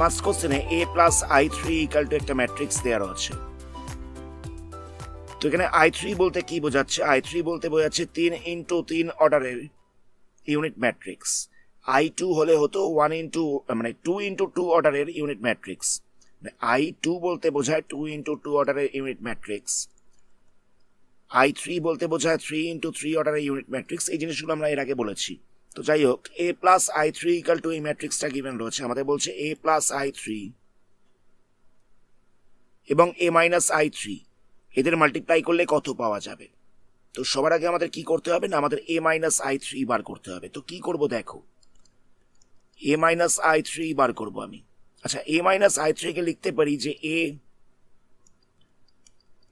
First কোশ্চেনে a plus i3 equal to একটা matrix দেওয়া আছে। তো এখানে i3 বলতে কি বোঝাচ্ছে? i3 বলতে বোঝাচ্ছে 3 ইন্টু 3 অর্ডারের ইউনিট ম্যাট্রিক্স। i2 হলে হতো 1 ইন্টু মানে 2 ইন্টু 2 অর্ডারের ইউনিট ম্যাট্রিক্স। i2 বলতে বোঝায় 2 ইন্টু 2 অর্ডারের ইউনিট ম্যাট্রিক্স। i3 বলতে বোঝায় 3 ইন্টু 3 অর্ডারের ইউনিট ম্যাট্রিক্স। এই জিনিসগুলো আমরা এর আগে বলেছি। তো যাই হোক, a plus i3 equal to এই ম্যাট্রিক্সটা গিভেন রয়েছে। আমাদের বলছে a প্লাস i3 এবং a মাইনাস i3 এদের মাল্টিপ্লাই করলে কত পাওয়া যাবে। তো সবার আগে আমাদের কি করতে হবে না, আমাদের a মাইনাস i3 বার করতে হবে। তো কি করব দেখো, a মাইনাস i3 বার করব আমি। আচ্ছা, a মাইনাস i3 কে লিখতে পারি যে a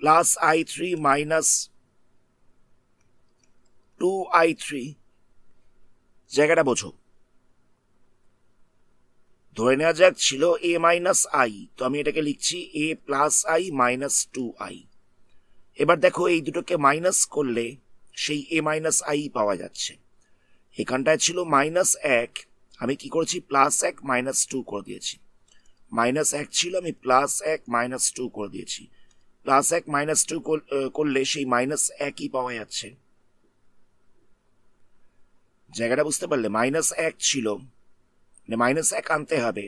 plus i3 minus 2i3। জায়গাটা বোঝো, ধরে নেওয়া যাক ছিল a মাইনাস i, তো আমি এটাকে লিখছি a plus i minus 2i। এবার দেখো, এই দুটোকে মাইনাস করলে সেই a মাইনাস i পাওয়া যাচ্ছে। এখানটায় ছিল মাইনাস 1, আমি কি করেছি প্লাস 1 মাইনাস 2 করে দিয়েছি। মাইনাস 1 ছিল, আমি প্লাস 1 মাইনাস 2 করে দিয়েছি। প্লাস 1 মাইনাস 2 করলে সেই মাইনাস 1ই পাওয়া যাচ্ছে। জায়গাটা বুঝতে পারলে? মাইনাস 1 ছিল, মানে মাইনাস 1 আনতে হবে,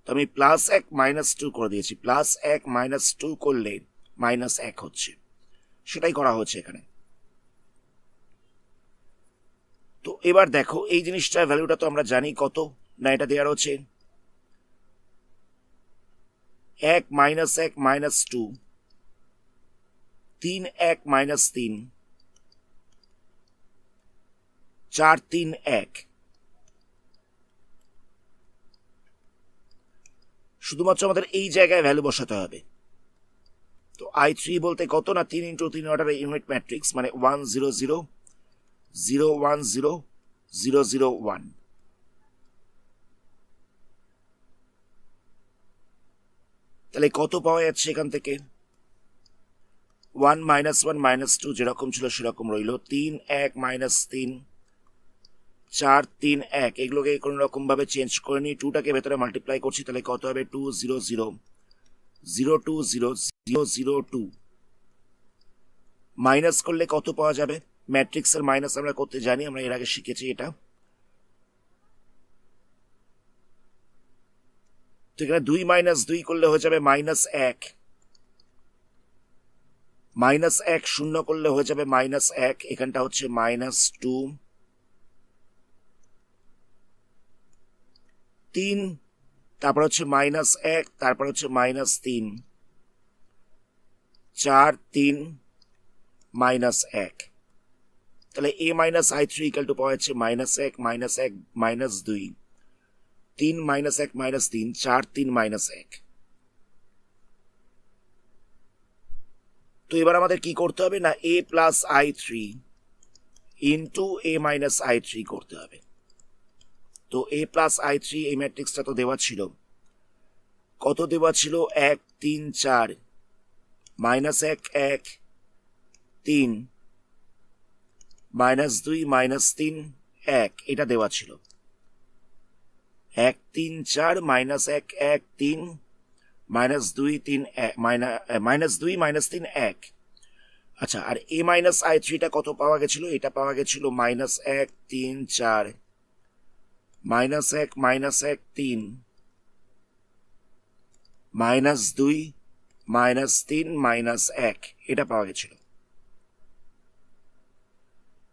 তো আমি প্লাস 1 মাইনাস 2 করে দিয়েছি। প্লাস 1 মাইনাস 2 করলে মাইনাস 1 হচ্ছে, সেটাই করা হচ্ছে এখানে। তো এবার দেখো, এই জিনিসটা ভ্যালুটা তো আমরা জানি কত না, এটা দেওয়া রয়েছে 1 মাইনাস 1 মাইনাস 2, 3 1 মাইনাস 3, 4 3 1। শুধুমাত্র আমাদের এই জায়গায় ভ্যালু বসাতে হবে। তো i3 বলতে কত না, 3 ইন্টু 3 অর্ডারের ইউনিট ম্যাট্রিক্স, মানে 1 0 0 0 1 0 0 0 1। তাহলে কত পাওয়া যাচ্ছে এখান থেকে? 1 মাইনাস 1 মাইনাস 2 যেরকম ছিল সেরকম রইল। 3 1 মাইনাস 3, 4 3 1। এগুলোকে কোনো রকম ভাবে চেঞ্জ করে নিই, 2টাকে ভেতরে মাল্টিপ্লাই করছি, তাহলে কত হবে 2 0 0 0 2 0 0 0 2। মাইনাস করলে কত পাওয়া যাবে? ম্যাট্রিক্সের মাইনাস আমরা করতে জানি, আমরা এর আগে শিখেছি এটা। তো এখানে 2 মাইনাস 2 করলে হয়ে যাবে মাইনাস 1, মাইনাস 1 শূন্য করলে হয়ে যাবে মাইনাস 1, এখানটা হচ্ছে মাইনাস 2, 3, তারপর হচ্ছে মাইনাস 1, তারপর হচ্ছে মাইনাস 3, 4 3 মাইনাস 1। তাহলে a minus i3 equal to পাওয়া যাচ্ছে minus 1 minus 1 minus 2, 3 minus 1 minus 3, 4 3 minus 1। তো এবার আমাদের কি করতে হবে না, a plus i3 into a minus i3 করতে হবে। তো a প্লাস i3 এই ম্যাট্রিক্সটা তো দেওয়া ছিল, কত দেওয়া ছিল? 1 3 4 মাইনাস 1 1 3 মাইনাস 2 মাইনাস 3 1, এটা দেওয়া ছিল। 1 3 4 মাইনাস 1 1 3 মাইনাস 2 3 মাইনাস 2 মাইনাস 3 1। আচ্ছা, আর a মাইনাস i3টা কত পাওয়া গেছিল? এটা পাওয়া গেছিল minus 1 3 4 minus 1 minus 1 3 minus 2 minus 3 minus 1, এটা পাওয়া গেছিল।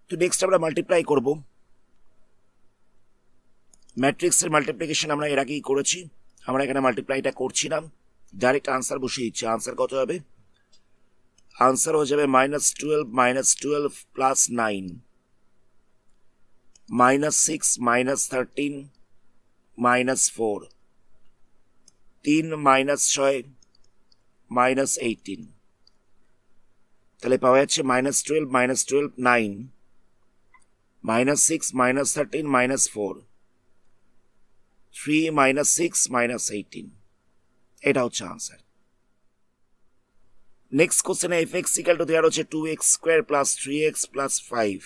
তো নেক্সট আমরা মাল্টিপ্লাই করব। ম্যাট্রিক্সের মাল্টিপ্লিকেশন আমরা এর আগেই করেছি, আমরা এখানে মাল্টিপ্লাইটা করছি না, ডাইরেক্ট আনসার বসিয়ে দিচ্ছি। আনসার কত হবে? আনসার হয়ে যাবে minus 12 plus 9, minus 6 minus 13 minus 4, 3 minus 6 minus 18। তাহলে পাওয়া যাচ্ছে minus 12 9 minus 6 minus 13 minus 4, 3 minus 6 minus 18। এটা হচ্ছে আনসার। নেক্সট কোশ্চেনে fx ইকুয়াল টু দেওয়া হচ্ছে 2x square plus 3x plus 5।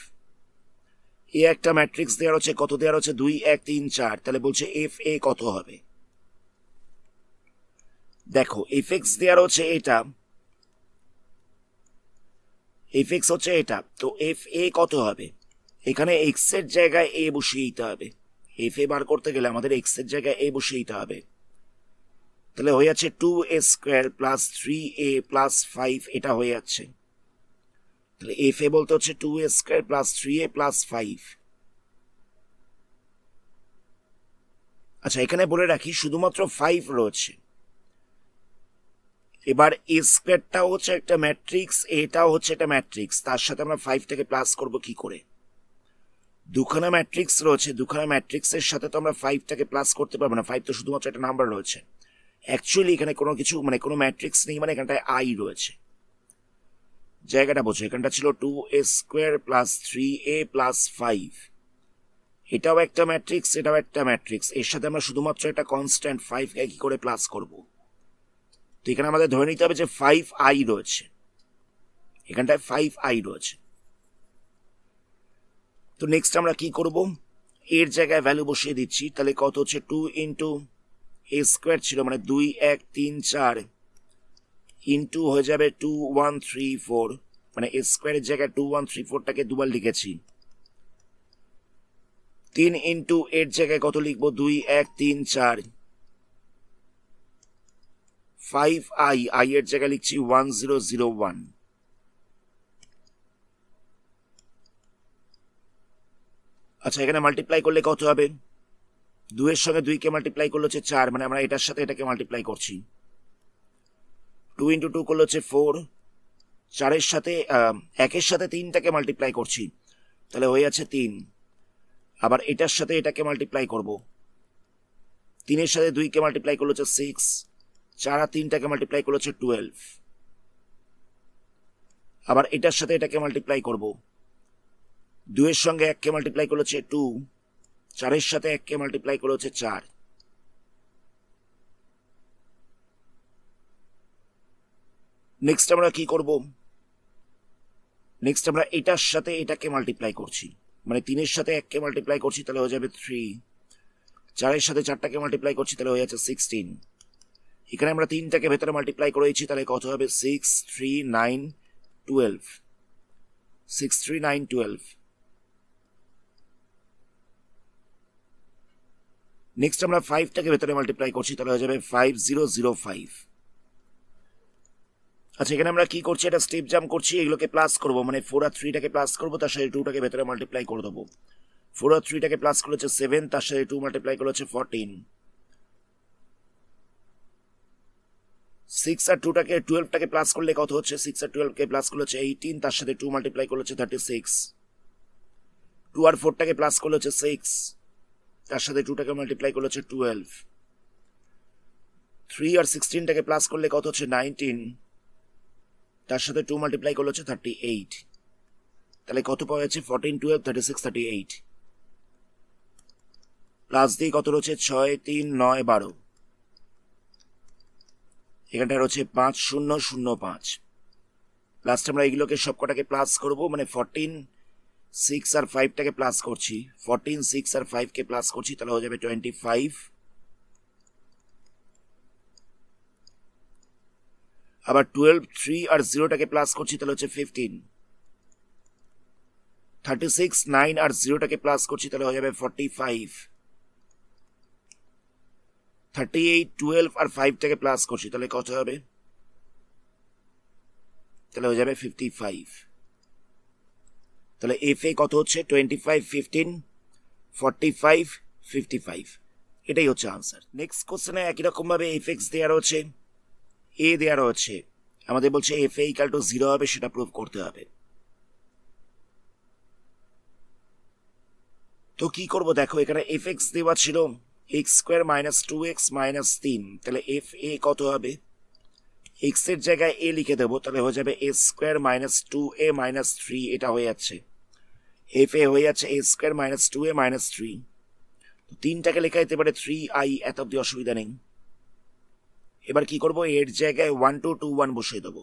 এই একটা ম্যাট্রিক্স দেওয়া হচ্ছে, কত দেওয়া হচ্ছে? 2 1 3 4। তাহলে বলছে fa কত হবে? দেখো এফ এক্স দেওয়ার হচ্ছে এটা, এফ এক্স হচ্ছে এটা, তো এফ এ কত হবে? এখানে এক্স এর জায়গায় এ বসিয়ে দিতে হবে। এফ এ বার করতে গেলে আমাদের এক্স এর জায়গায় এ বসিয়ে দিতে হবে। তাহলে হয়ে যাচ্ছে 2a² প্লাস 3a প্লাস 5, এটা হয়ে যাচ্ছে। তাহলে এফ এ বলতে হচ্ছে 2a² প্লাস 3a প্লাস 5। আচ্ছা, এখানে বলে রাখি শুধুমাত্র 5 রয়েছে। এবার এ স্কোয়ারটাও হচ্ছে একটা ম্যাট্রিক্স, এটাও হচ্ছে একটা ম্যাট্রিক্স, তার সাথে আমরা 5টাকে প্লাস করব কি করে? দুখানা ম্যাট্রিক্স রয়েছে, দুখানা ম্যাট্রিক্সের সাথে তো আমরা 5টাকে প্লাস করতে পারবো না। 5 তো শুধুমাত্র একটা নাম্বার রয়েছে। অ্যাকচুয়ালি এখানে কোনো কিছু মানে কোনো ম্যাট্রিক্স নেই, মানে এখানটায় আই রয়েছে। জায়গাটা বোঝো, এখানটা ছিল 2a² প্লাস 3a প্লাস 5। এটাও একটা ম্যাট্রিক্স, এটাও একটা ম্যাট্রিক্স, এর সাথে আমরা শুধুমাত্র একটা কনস্ট্যান্ট 5কে কি করে প্লাস করব? তো এখানে আমাদের ধরে নিতে হবে যে 5i রয়েছে, এখানটায় 5i রয়েছে। তো নেক্সট আমরা কি করব? এর জায়গায় ভ্যালু বসিয়ে দিচ্ছি। তাহলে কত হচ্ছে? 2 ইন্টু a² ছিল মানে 2 1 3 4 ইন্টু হয়ে যাবে 2 1 3 4, মানে a² এর জায়গায় 2 1 3 4টাকে দুবার লিখেছি। 3 ইন্টু এর জায়গায় কত লিখবো? 2 1 3 4। 5i, i এর জায়গায় লিখছি 1001। আচ্ছা, এখানে মাল্টিপ্লাই করলে কত হবে? 2 এর সঙ্গে 2কে মাল্টিপ্লাই করলে হচ্ছে 4, মানে আমরা এটার সাথে এটাকে মাল্টিপ্লাই করছি। 2 ইন্টু 2 করলে হচ্ছে 4, 4-এর সাথে 1-এর সাথে 3টাকে মাল্টিপ্লাই করছি, তাহলে হয়ে যাচ্ছে 3। আবার এটার সাথে এটাকে মাল্টিপ্লাই করব, 3-এর সাথে 2কে মাল্টিপ্লাই করলে হচ্ছে 6, 4 আর 3টাকে মাল্টিপ্লাই করলে হচ্ছে 12। আবার এটার সাথে এটাকে মাল্টিপ্লাই করব, 2-এর সঙ্গে 1কে মাল্টিপ্লাই করলে হচ্ছে 2, 4-এর সাথে 1কে মাল্টিপ্লাই করলে হচ্ছে 4। নেক্সট আমরা কি করব? নেক্সট আমরা এটার সাথে এটাকে মাল্টিপ্লাই করছি, মানে 3-এর সাথে 1কে মাল্টিপ্লাই করছি, তাহলে হয়ে যাবে 3, 4-এর সাথে 4টাকে মাল্টিপ্লাই করছি, তাহলে হয়ে যাচ্ছে 16। এখানে আমরা 3টাকে ভেতরে মাল্টিপ্লাই করেছি, তাহলে কত হবে? 6 3 9 12, 6 3 9 12। নেক্সট আমরা 5টাকে ভেতরে মাল্টিপ্লাই করছি, তাহলে হয়ে যাবে 5005। আচ্ছা, এখানে আমরা কি করছি? এটা স্টেপ জাম্প করছি, এগুলোকে প্লাস করব, মানে 4 আর 3টাকে প্লাস করবো, তার সাথে 2টাকে ভেতরে মাল্টিপ্লাই করে দেবো। 4 আর 3টাকে প্লাস করে হচ্ছে 7, তার সাথে 2 মাল্টিপ্লাই করে হচ্ছে 14। 6 আর 2টাকে 12টাকে প্লাস করলে কত হচ্ছে? 6 আর 12কে প্লাস করলে হচ্ছে 18, তার সাথে 2 মাল্টিপ্লাই করলে হচ্ছে 36। 2 আর 4টাকে প্লাস করলে হচ্ছে 6, তার সাথে 2টাকে মাল্টিপ্লাই করলে হচ্ছে 12। 3 আর 16টাকে প্লাস করলে কত হচ্ছে? 19, তার সাথে 2 মাল্টিপ্লাই করলে হচ্ছে 38। তাহলে কত পাওয়া যাচ্ছে? 14 12 36 38। প্লাস দিয়ে কত রয়েছে? 6 3 9 12। এখানটা রয়েছে 5005। লাস্ট আমরা এগুলোকে সবকটাকে প্লাস করব, মানে 14 6 আর 5টাকে প্লাস করছি, 14 6 আর 5কে প্লাস করছি, তাহলে হয়ে যাবে 25। আবার 12 3 আর 0টাকে প্লাস করছি, তাহলে হচ্ছে 15। 36 9 আর 0টাকে প্লাস করছি, তাহলে হয়ে যাবে 45। 38 12 আর 5টাকে প্লাস করছি, তাহলে কত হবে? তাহলে হয়ে যাবে 55। তাহলে এফ এ কত হচ্ছে? 25 15 45 55। এটাই হচ্ছে আনসার। নেক্সট কোশ্চেনে একই রকম ভাবে এফ এক্স দেওয়া রয়েছে, এ দেওয়া রয়েছে, আমাদের বলছে এফ এ ইকাল টু 0 হবে, সেটা প্রুভ করতে হবে। তো কি করব? দেখো, এখানে এফ এক্স দেওয়া ছিল x² মাইনাস 2x মাইনাস 3, তাহলে এফ এ কত হবে? এক্স এর জায়গায় এ লিখে দেবো, তাহলে হয়ে যাবে a² মাইনাস 2a মাইনাস 3, এটা হয়ে যাচ্ছে। এফ এ হয়ে যাচ্ছে a² মাইনাস 2a মাইনাস 3। তো 3টাকে লেখা যেতে পারে 3i, এত অব্দি অসুবিধা নেই। এবার কি করব? এর জায়গায় 1 2 2 1 বসিয়ে দেবো।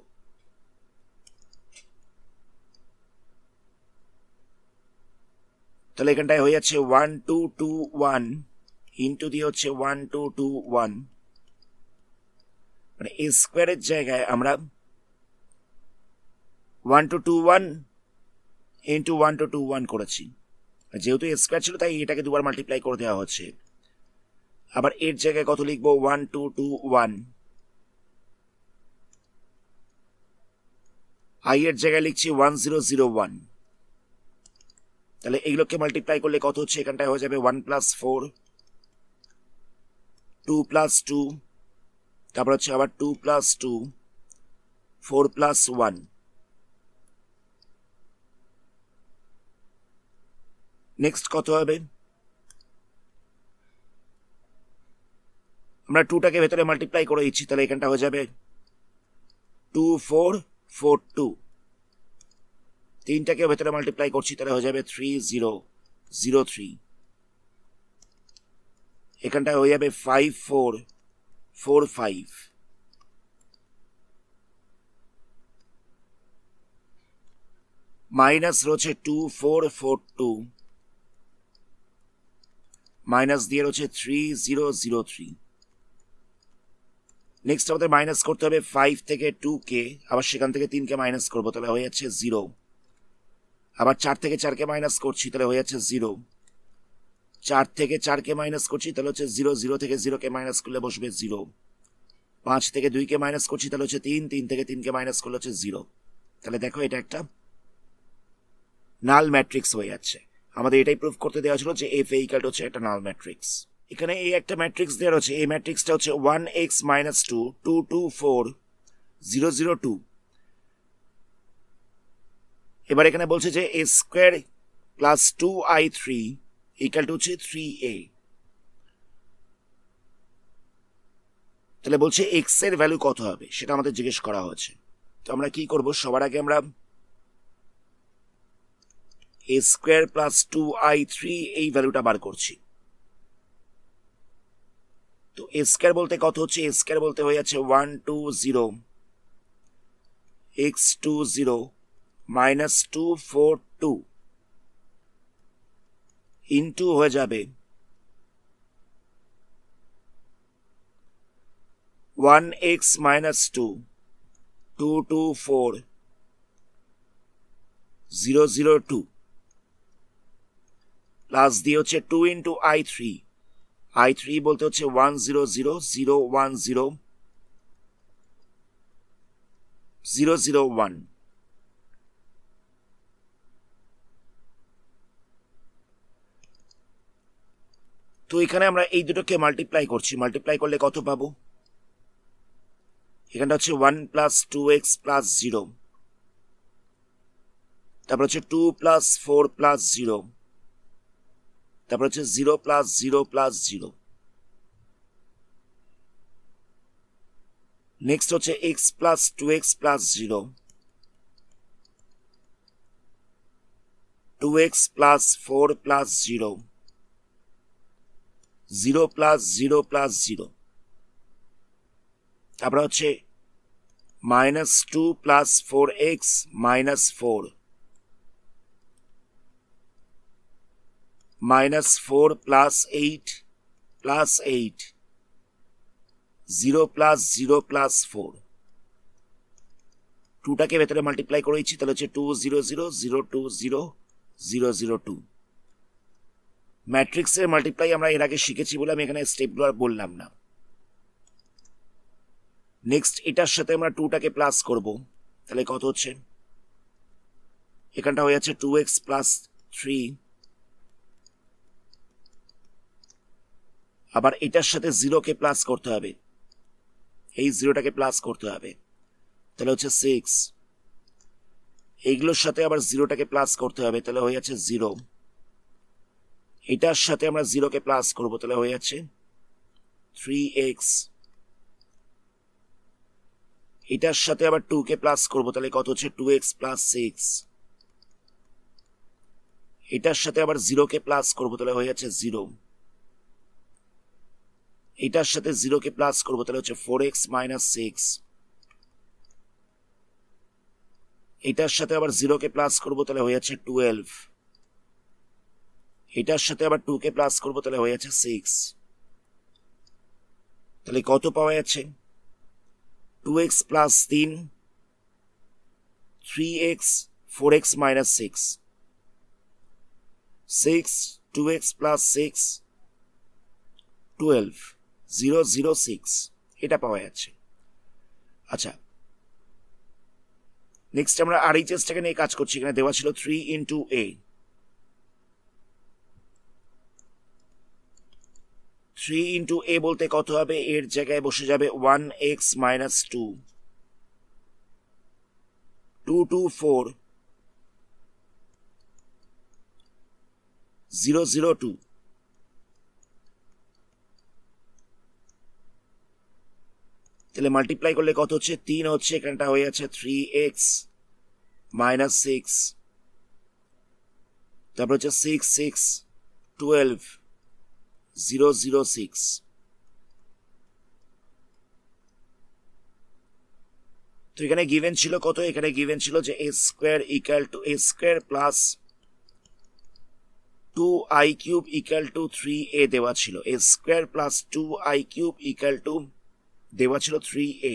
তাহলে এখানটায় হয়ে যাচ্ছে 1 2 2 1 ইন্টু দিয়ে হচ্ছে 1 2 2 1, মানে এ স্কোয়ারের জায়গায় আমরা 1221 ইন্টু 1221 করেছি। যেহেতু এ স্কোয়ার ছিল তাই এটাকে দুবার মাল্টিপ্লাই করে দেওয়া হচ্ছে। আবার এর জায়গায় কত লিখবো? 1221। আই এর জায়গায় লিখছি 1001। তাহলে এইগুলোকে মাল্টিপ্লাই করলে কত হচ্ছে? এখানটায় হয়ে যাবে 1 + 4, 2 + 2, তারপর হচ্ছে আবার 2 + 2, 4 + 1। নেক্সট কত হবে? আমরা 2টাকে ভেতরে মাল্টিপ্লাই করে দিচ্ছি, তাহলে এখানটা হয়ে যাবে 2442। 3টাকে ভেতরে মাল্টিপ্লাই করছি, তাহলে হয়ে যাবে 3003। এখানটা হয়ে যাবে 5445। মাইনাস রয়েছে 2442, মাইনাস দিয়ে রয়েছে 3003। নেক্সট আমাদের মাইনাস করতে হবে 5 থেকে 2কে, আবার সেখান থেকে 3কে মাইনাস করবো, তাহলে হয়ে যাচ্ছে 0। আবার 4 থেকে 4কে মাইনাস করছি, তাহলে হয়ে যাচ্ছে 0। 4 থেকে 4কে মাইনাস করছি, তাহলে হচ্ছে 0। 0 থেকে 0কে মাইনাস করলে বসবে 0। 5 থেকে 2কে মাইনাস করছি, তাহলে হচ্ছে 3। 3 থেকে 3কে মাইনাস করলে হচ্ছে 0। তাহলে দেখো এটা একটা নাল ম্যাট্রিক্স হয়ে যাচ্ছে। আমাদের এটাই প্রুফ করতে দেওয়া ছিল যে এফ ইকুয়াল হচ্ছে একটা নাল ম্যাট্রিক্স। এখানে এই একটা ম্যাট্রিক্স দেওয়া রয়েছে, এই ম্যাট্রিক্সটা হচ্ছে 1x - 2 2 2 4 0 0 2। এবার এখানে বলছে যে a square plus 2i3 equal to হচ্ছে 3a। তাহলে বলছে এক্স এর ভ্যালু কত হবে সেটা আমাদের জিজ্ঞেস করা হয়েছে। তো আমরা কি করব? সবার আগে আমরা a স্কোয়ার প্লাস 2i3 এই ভ্যালুটা বার করছি। তো a স্কোয়ার বলতে কত হচ্ছে? a স্কোয়ার বলতে হয়ে যাচ্ছে 120 x20 মাইনাস 242 ইন্টু হয়ে যাবে 1x - 2 224 002 প্লাস দিয়ে হচ্ছে 2 ইন্টু i3। i3 বলতে হচ্ছে 100,010,001। তো এখানে আমরা এই দুটোকে মাল্টিপ্লাই করছি, মাল্টিপ্লাই করলে কত পাবো? এখানটা হচ্ছে 1 + 2x + 0, তারপর হচ্ছে 2 + 4 + 0, তারপর হচ্ছে 0 + 0 + 0। নেক্সট হচ্ছে x + 2x + 0, 2x + 4 + 0, 0 + 0 + 0। তারপর হচ্ছে -2 + 4x - 4, -4 + 8 + 8, 0 + 0 + 4। 2টাকে ভেতরে মাল্টিপ্লাই করে দিচ্ছি, তাহলে হচ্ছে 200,020,002। ম্যাট্রিক্সের মাল্টিপ্লাই আমরা এর আগে শিখেছি বলে আমি এখানে স্টেপগুলো আর বললাম না। নেক্সট এটার সাথে আমরা 2টাকে প্লাস করব, তাহলে কত হচ্ছে? এখানটা হয়ে যাচ্ছে 2x + 3, আবার এটার সাথে 0কে প্লাস করতে হবে, এই 0টাকে প্লাস করতে হবে, তাহলে হচ্ছে 6। এইগুলোর সাথে আবার 0টাকে প্লাস করতে হবে, তাহলে হয়ে যাচ্ছে 0। এটার সাথে আমরা 0কে প্লাস করব, তাহলে হয়ে যাচ্ছে 3x। এটার সাথে আবার 2কে প্লাস করব, তাহলে কত হচ্ছে? 2x + 6। এটার সাথে আবার 0কে প্লাস করব, তাহলে হয়ে যাচ্ছে 0। এটার সাথে 0কে প্লাস করব, তাহলে হচ্ছে 4x - 6। এটার সাথে আবার 0কে প্লাস করব, তাহলে হয়ে যাচ্ছে 12। এটার সাথে আবার 2কে প্লাস করব, তাহলে হয়ে যাচ্ছে 6। তাহলে কত পাওয়া যাচ্ছে? 2x plus 3, 3x, 4x minus 6, 6, 2x plus 6, 12, 0, 0, 6 এটা পাওয়া যাচ্ছে। আচ্ছা, নেক্সট আমরা RHSটাকে নিয়ে কাজ করছি। এখানে দেওয়া ছিল 3 ইন্টু a, 3 ইন্টু a বলতে কত হবে? এর জায়গায় বসে যাবে 1x মাইনাস 2, 2, 2, 4, 0, 0, 2। তাহলে মাল্টিপ্লাই করলে কত হচ্ছে? 3 হচ্ছে, এখানটা হয়ে যাচ্ছে 3x মাইনাস 6, তারপর হচ্ছে 6, 6, 12, 0, 0, 6। তো এখানে গিভেন ছিল কত? এখানে গিভেন ছিল যে a square equal to a square plus 2i cube equal to 3a দেওয়া ছিল। a square plus 2i cube equal to দেওয়া ছিল 3a।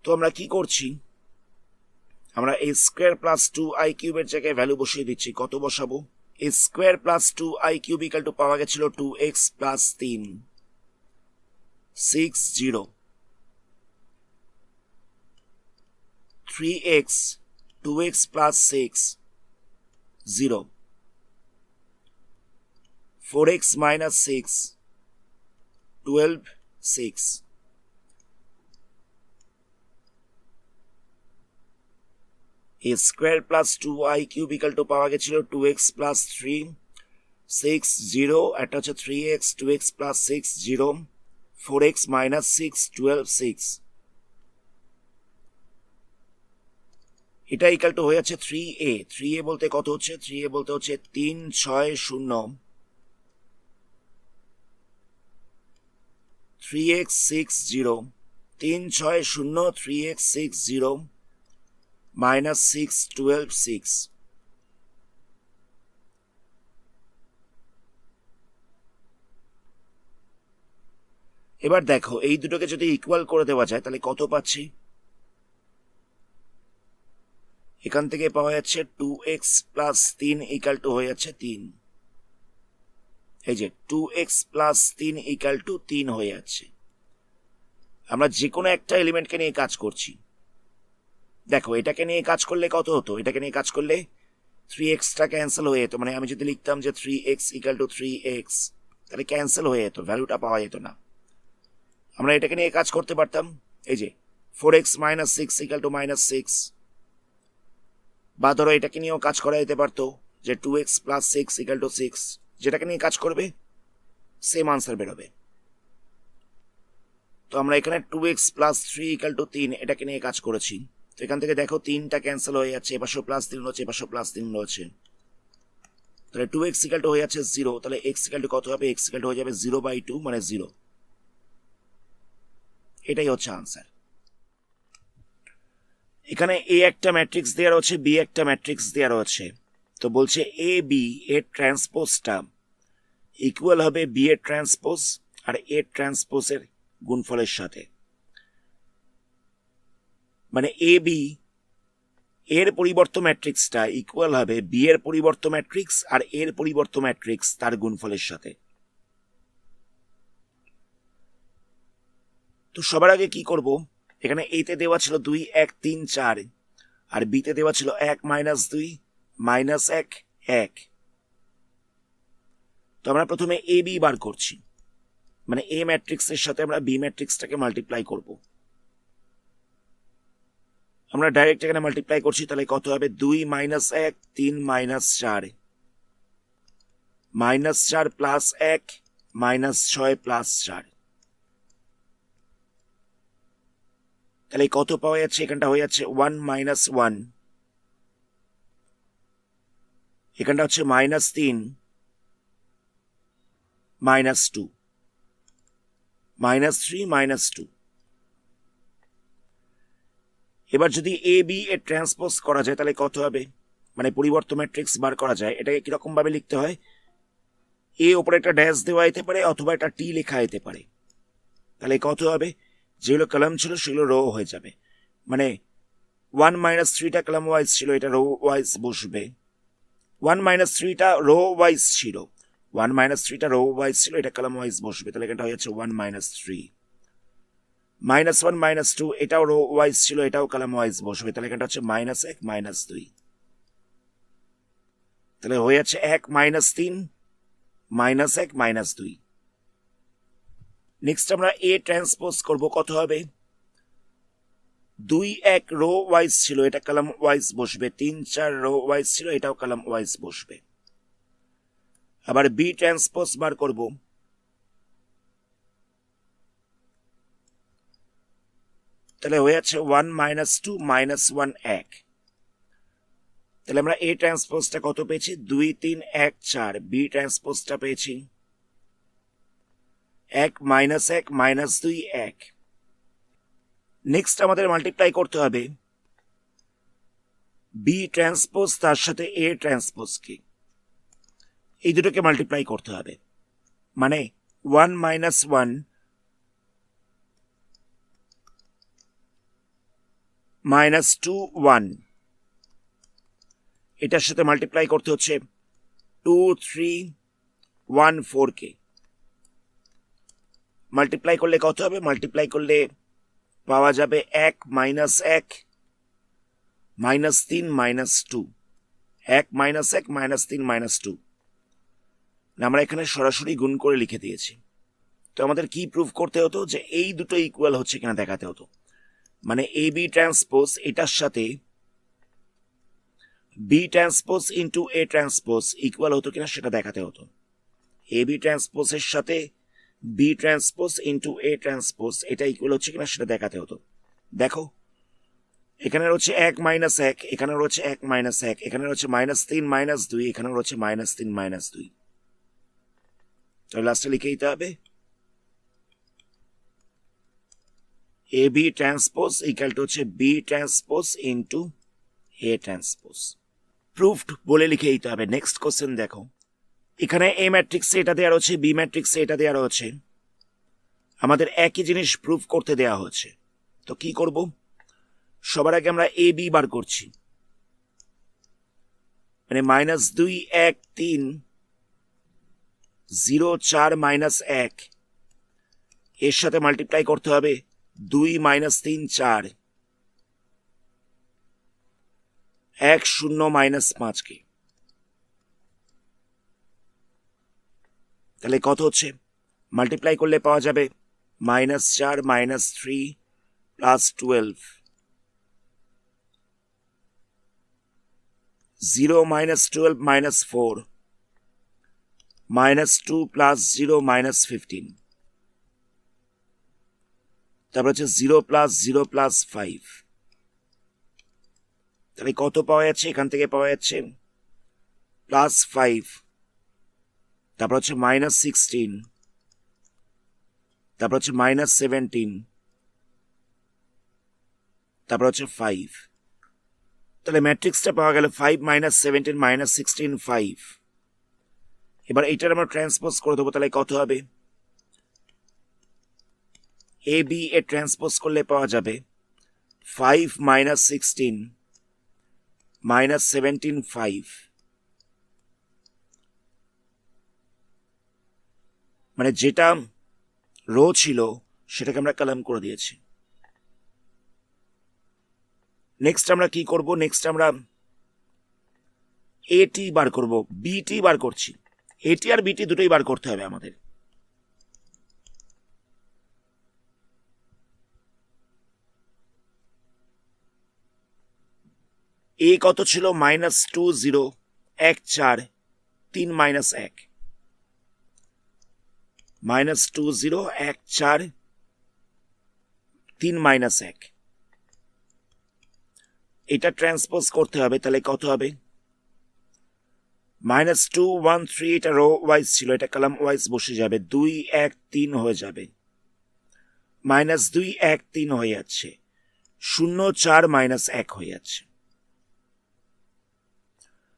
তো আমরা কি করছি? আমরা a স্কোয়ার প্লাস 2i কিউবের জায়গায় ভ্যালু বসিয়ে দিচ্ছি। কত বসাবো? a square plus 2i cube equal to পাওয়া গেছিল 2x plus 3, 6, 0, 3x, 2x plus 6, 0, 4x minus 6, 12, 6। a square plus 2i cube equal to পাওয়া গেছিল 2x প্লাস 3, 6, 0, একটা হচ্ছে 3x, 2x plus 6, 0, 4x minus 6, 12, 6। এটা ইকুয়াল টু হয়ে যাচ্ছে 3a। 3a বলতে কত হচ্ছে? 3a বলতে হচ্ছে 3, 6, 0, 3x, 6, 0, 3, 6, 0, 3x, 6, 0, মাইনাস 6, 12, 6। এবার দেখো, এই দুটোকে যদি ইকুয়াল করে দেওয়া যায় তাহলে কত পাচ্ছি? এখান থেকে পাওয়া যাচ্ছে 2x প্লাস 3 ইকুয়াল টু হয়ে যাচ্ছে 3। এই যে 2x প্লাস 3 ইকুয়াল টু 3 হয়ে যাচ্ছে। আমরা যে কোনো একটা এলিমেন্টকে নিয়ে কাজ করছি। দেখো, এটাকে নিয়ে কাজ করলে কত হতো? এটাকে নিয়ে কাজ করলে 3xটা ক্যান্সেল হয়ে যেত। মানে আমি যদি লিখতাম যে 3x ইকুয়াল টু 3x, তাহলে ক্যান্সেল হয়ে যেত, ভ্যালুটা পাওয়া যেত না। আমরা এটাকে নিয়ে কাজ করতে পারতাম। এই যে 4x minus 6 equal to minus 6, বা ধরো এটাকে নিয়েও কাজ করা যেতে পারতো যে 2x প্লাস 6 ইকুয়াল টু 6। যেটাকে নিয়ে কাজ করবে সেম আনসার বেরোবে। তো আমরা এখানে 2x প্লাস 3 ইকুয়াল টু 3 এটাকে নিয়ে কাজ করেছি। তো এখান থেকে দেখো 3টা ক্যান্সেল হয়ে যাচ্ছে, এপাশেও প্লাস 3 রয়েছে, এপাশেও প্লাস 3 রয়েছে। তাহলে 2x ইকুয়াল টু হয়ে যাচ্ছে 0। তাহলে x ইকুয়াল টু কত হবে? x ইকুয়াল টু হয়ে যাবে 0/2 মানে 0। এটাই হচ্ছে আনসার। এখানে a একটা ম্যাট্রিক্স দেওয়া রয়েছে, b একটা ম্যাট্রিক্স দেওয়া রয়েছে। তো বলছে a b এর ট্রান্সপোজটা ইকুয়াল হবে b এর ট্রান্সপোজ আর a ট্রান্সপোজের গুণফলের সাথে। মানে a b এর পরিবর্ত ম্যাট্রিক্সটা ইকুয়াল হবে b এর পরিবর্ত ম্যাট্রিক্স আর এর পরিবর্ত ম্যাট্রিক্স তার গুণফলের সাথে। তো সবার আগে কি করব? এখানে a তে দেওয়া ছিল 2, 1, 3, 4, আর b তে দেওয়া ছিল 1, মাইনাস 2, মাইনাস 1, 1। তো আমরা প্রথমে a b বার করছি। মানে a ম্যাট্রিক্সের সাথে আমরা b ম্যাট্রিক্সটাকে মাল্টিপ্লাই করব। আমরা ডাইরেক্ট এখানে মাল্টিপ্লাই করছি, তাহলে কত হবে? 2 minus 1, 3 minus 4, minus 4 plus 1, minus 6 plus 4। তাহলে কত পাওয়া যাচ্ছে? এখানটা হয়ে যাচ্ছে 1 মাইনাস 1, এখানটা হচ্ছে মাইনাস 3, মাইনাস 2, মাইনাস 3, মাইনাস 2। এবার যদি এ বি এর ট্রান্সপোজ করা যায় তাহলে কত হবে? মানে পরিবর্ত ম্যাট্রিক্স বার করা যায়। এটাকে কিরকম ভাবে লিখতে হয়? এ ওপরে একটা ড্যাশ দেওয়া যেতে পারে অথবা একটা টি লেখা যেতে পারে। তাহলে কত হবে? যেগুলো কলাম ছিল সেগুলো রো হয়ে যাবে, মানে 1-3টা কলাম ওয়াইজ ছিল, এটা রো ওয়াইজ বসবে। 1-3টা রো ওয়াইজ ছিল, 1-3টা রো ওয়াইজ ছিল, এটা কলাম ওয়াইজ বসবে, তাহলে এটা হয়ে যাচ্ছে 1-3। -1 -2 এটাও রো ওয়াইজ ছিল, এটাও কলাম ওয়াইজ বসবে, তাহলে এটা হচ্ছে -1 -2। তাহলে হয়ে যাচ্ছে 1 -3 -1 -2। নেক্সট আমরা এ ট্রান্সপোজ করব, কত হবে? 2-1 রো ওয়াইজ ছিল, এটা কলাম ওয়াইজ বসবে, 3-4 রো ওয়াইজ ছিল, এটাও কলাম ওয়াইজ বসবে। আবার বি ট্রান্সপোজ বার করব, তাহলে হয়ে যাচ্ছে 1 -2 -1 1। তাহলে আমরা এ ট্রান্সপোজটা কত পেয়েছি? 2 3 1 4। বি ট্রান্সপোজটা পেয়েছি 1 -1 -2 1। নেক্সট আমাদের মাল্টিপ্লাই করতে হবে বি ট্রান্সপোজ তার সাথে এ ট্রান্সপোজকে, এই দুটোকে মাল্টিপ্লাই করতে হবে, মানে 1 -1 -2 1, এটার সাথে মাল্টিপ্লাই করতে হচ্ছে 2 3 1 4 কে। মাল্টিপ্লাই করলে কত হবে? মাল্টিপ্লাই করলে পাওয়া যাবে 1 -1 -3 -2, 1 -1 -3 -2। আমরা এখানে সরাসরি গুণ করে লিখে দিয়েছি। তো আমাদের কি প্রুফ করতে হতো? যে এই দুটো ইকুয়াল হচ্ছে কিনা দেখাতে হতো, মানে এ বি ট্রান্সপোজ এটার সাথে B transpose into A transpose equal হতো কিনা সেটা দেখাতে হতো। এ বি ট্রান্সপোজের সাথে B transpose into A transpose এটা ইকুয়াল হচ্ছে কিনা সেটা দেখাতে হতো। দেখো এখানে রয়েছে 1 -1, এখানে রয়েছে 1 -1, এখানে রয়েছে -3 -2, এখানে রয়েছে -3 -2। তো লাস্টে লিখে দিতে হবে A B transpose equal to হচ্ছে B transpose into A transpose. Proofed বলে লিখে দিতে হবে। নেক্সট কোশ্চেন দেখো, এখানে এ ম্যাট্রিক্সে এটা দেওয়া রয়েছে, বি ম্যাট্রিক্সে এটা দেওয়া রয়েছে, আমাদের একই জিনিস প্রুফ করতে দেওয়া হচ্ছে। তো কি করব? সবার আগে আমরা এ বি বার করছি, মানে -2 1 3 0 4 -1 এর সাথে মাল্টিপ্লাই করতে হবে 2 -3 4 1 0 -5 কে। তাহলে কত হচ্ছে? মাল্টিপ্লাই করলে পাওয়া যাবে -4 -3 +12, 0 -12 -4, -2 +0 -15, তারপর হচ্ছে 0 +0 +5। তাহলে কত পাওয়া যাচ্ছে? এখান থেকে পাওয়া যাচ্ছে +5, তারপর হচ্ছে -16, তারপর হচ্ছে -17, তারপর হচ্ছে 5। তাহলে ম্যাট্রিক্সটা পাওয়া গেল 5 -17 -16 5। এবার এইটার আমরা ট্রান্সপোজ করে দেবো, তাহলে কত হবে? এ বি এ ট্রান্সপোজ করলে পাওয়া যাবে 5 -16 -17 5, মানে যেটা রো ছিল সেটাকে আমরা কলাম করে দিয়েছি। নেক্সট আমরা কি করব? নেক্সট আমরা এটি বার করব, বিটি বার করছি। এটি আর বিটি দুটোই বার করতে হবে আমাদের। এ কত ছিল? -2 0 1 4 3 -1, -2 0 1 4 3 -1। এটা ট্রান্সপোজ করতে হবে, তাহলে কত হবে? -2 1 3 এটা রো ওয়াইজ ছিল, এটা কলাম ওয়াইজ বসে যাবে, 2 1 3 হয়ে যাবে, -2 1 3 হয়ে যাচ্ছে, 0 4 -1 হয়ে যাচ্ছে,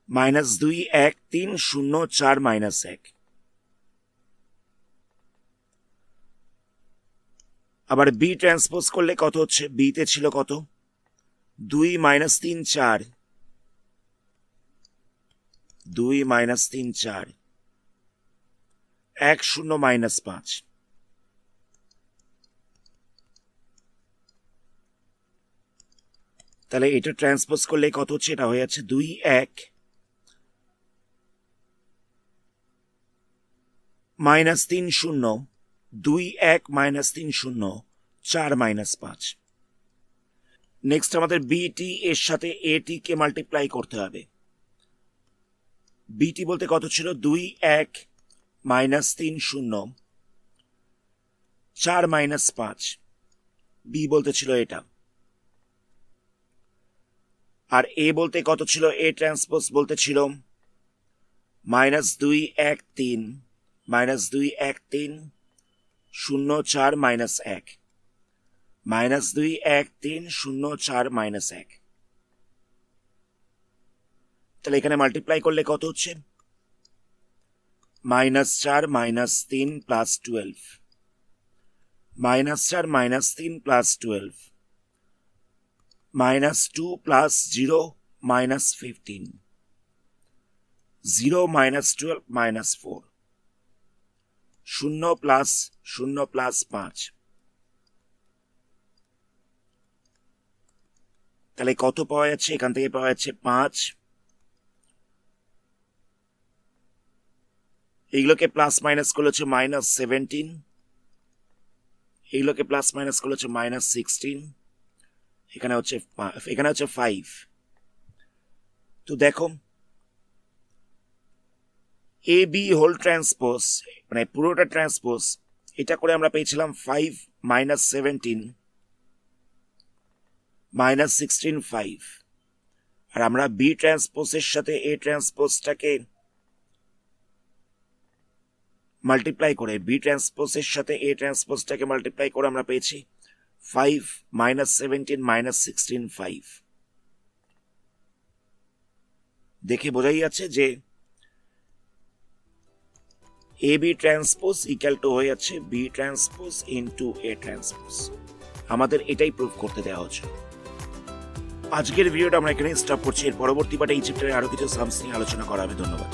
-2 1 3 0 4 -1। আবার বি ট্রান্সপোজ করলে কত হচ্ছে, বিতে ছিল কত 2 - 3 4, 2 - 3 4, 1 0 - 5। তাহলে এটা ট্রান্সপোজ করলে কত হচ্ছে, এটা হয়ে যাচ্ছে 2 1 -3 0, 2 1 -3 0, 4 -5। নেক্সট আমাদের বিটি এর সাথে এটি কে মাল্টিপ্লাই করতে হবে। বিটি বলতে কত ছিল, 2 1 -3 0, 4 -5। বি বলতে ছিল এটা। আর এ বলতে কত ছিল, এ ট্রান্সপোজ বলতে ছিল -2 1 3, -2 1 3 0 4 -1, -2 1 3 0 4 -1। তাহলে এখানে মাল্টিপ্লাই করলে কত হচ্ছে, -4 -3 +12, -4 -3 +12, -2 + 0 -15, 0 -12 -4, 0 + 0 + 5। তাহলে কত পাওয়া যাচ্ছে, এখান থেকে পাওয়া যাচ্ছে 5। এইগুলোকে প্লাস মাইনাস করলে হচ্ছে -17, এইগুলোকে প্লাস মাইনাস করলে হচ্ছে -16, এখানে হচ্ছে 5। তো দেখো এ বি হোল ট্রান্সপোজ মানে পুরোটা ট্রান্সপোজ, এটা করে আমরা পেয়েছিলাম 5 - 17 -16 5। আর আমরা বি ট্রান্সপোজের সাথে এ ট্রান্সপোজটাকে মাল্টিপ্লাই করে, বি ট্রান্সপোজের সাথে এ ট্রান্সপোজটাকে মাল্টিপ্লাই করে আমরা পেয়েছি 5 - 17 -16 5। দেখে বোঝাই যাচ্ছে যে A B transpose equal to হয়ে যাচ্ছে B transpose into A transpose. আমাদের এটাই প্রুভ করতে দেওয়া হচ্ছে। আজকের ভিডিওটা আমরা এখানে স্টপ করছি। এর পরবর্তী পার্টে এই চ্যাপ্টারে আরো কিছু সামস নিয়ে আলোচনা করা হবে। ধন্যবাদ।